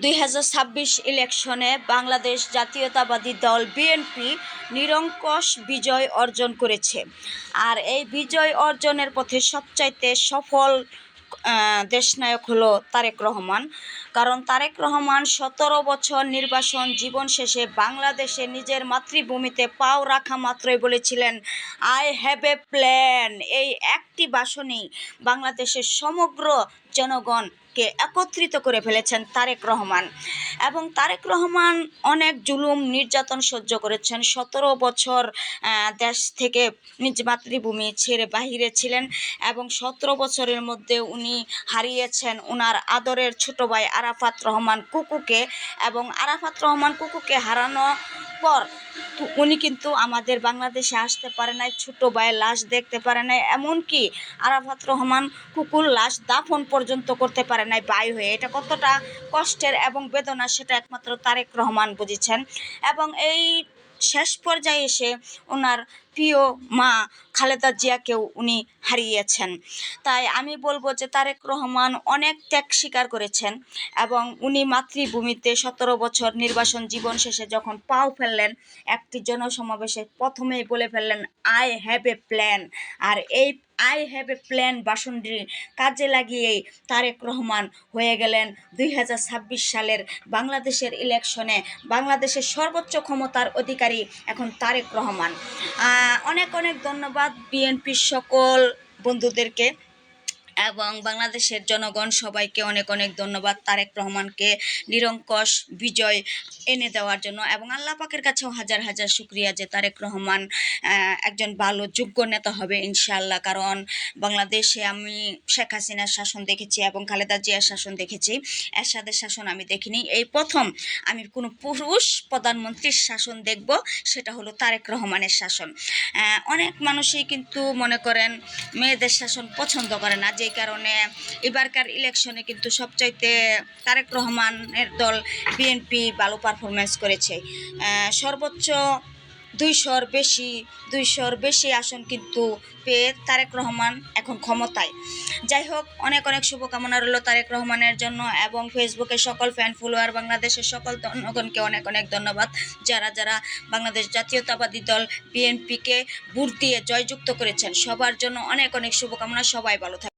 2026 ইলেকশনে বাংলাদেশ জাতীয়তাবাদী দল বিএনপি নিরঙ্কুশ বিজয় অর্জন করেছে। আর এই বিজয় অর্জনের পথে সবচাইতে সফল দেশনায়ক হলো তারেক রহমান। কারণ তারেক রহমান 17 বছর নির্বাসন জীবন শেষে বাংলাদেশে নিজের মাতৃভূমিতে পাও রাখা মাত্রই বলেছিলেন, আই হ্যাভ এ প্ল্যান। এই একটি ভাষণেই বাংলাদেশের সমগ্র জনগণকে একত্রিত করে ফেলেছেন তারেক রহমান। এবং তারেক রহমান অনেক জুলুম নির্যাতন সহ্য করেছেন। 17 বছর দেশ থেকে নিজ মাতৃভূমি ছেড়ে বাহিরে ছিলেন এবং 17 বছরের মধ্যে উনি হারিয়েছেন ওনার আদরের ছোট ভাই আরাফাত রহমান কুকুকে। এবং আরাফাত রহমান কুকুকে হারানোর পর উনি কিন্তু আমাদের বাংলাদেশে আসতে পারে নাই, ছোট ভাইয়ের লাশ দেখতে পারে নাই, এমনকি আরাফাত রহমান কুকুর লাশ দাফন পর্যন্ত করতে পারে নাই বাই হয়ে। এটা কতটা কষ্টের এবং বেদনা সেটা একমাত্র তারেক রহমান বুঝেছেন। এবং এই শেষ পর্যায়ে এসে ওনার প্রিয় মা খালেদা জিয়াকেও উনি হারিয়েছেন। তাই আমি বলবো যে তারেক রহমান অনেক ত্যাগ স্বীকার করেছেন এবং উনি মাতৃভূমিতে 17 বছর নির্বাসন জীবন শেষে যখন পাও ফেললেন, একটি জনসমাবেশে প্রথমেই বলে ফেললেন, আই হ্যাভ এ প্ল্যান। আর এই আই হ্যাভ এ প্ল্যান ভাষণটি কাজে লাগিয়েই তারেক রহমান হয়ে গেলেন 2026 সালের বাংলাদেশের ইলেকশনে বাংলাদেশের সর্বোচ্চ ক্ষমতার অধিকারী এখন তারেক রহমান। অনেক অনেক ধন্যবাদ বিএনপির সকল বন্ধুদেরকে এবং বাংলাদেশের জনগণ সবাইকে অনেক অনেক ধন্যবাদ তারেক রহমানকে নিরঙ্কুশ বিজয় এনে দেওয়ার জন্য। এবং আল্লাহ পাকের কাছেও হাজার হাজার শুকরিয়া যে তারেক রহমান একজন ভালো যোগ্য নেতা হবে ইনশাআল্লাহ। কারণ বাংলাদেশে আমি শেখ হাসিনার শাসন দেখেছি এবং খালেদা জিয়ার শাসন দেখেছি, এরশাদের শাসন আমি দেখিনি। এই প্রথম আমি কোনো পুরুষ প্রধানমন্ত্রীর শাসন দেখব, সেটা হলো তারেক রহমানের শাসন। অনেক মানুষই কিন্তু মনে করেন মেয়েদের শাসন পছন্দ করে না, যেই কারণে এবারকার ইলেকশনে কিন্তু সবচাইতে তারেক রহমানের দল বিএনপি ভালো পারফরমেন্স করেছে। সর্বোচ্চ 200-র বেশি আসন কিন্তু পেয়ে তারেক রহমান এখন ক্ষমতায়। যাই হোক, অনেক অনেক শুভকামনা রইল তারেক রহমানের জন্য। এবং ফেসবুকের সকল ফ্যান ফলোয়ার বাংলাদেশের সকল জনগণকে অনেক অনেক ধন্যবাদ, যারা যারা বাংলাদেশ জাতীয়তাবাদী দল বিএনপিকে ভোট দিয়ে জয়যুক্ত করেছেন। সবার জন্য অনেক অনেক শুভকামনা। সবাই ভালো থাকবেন।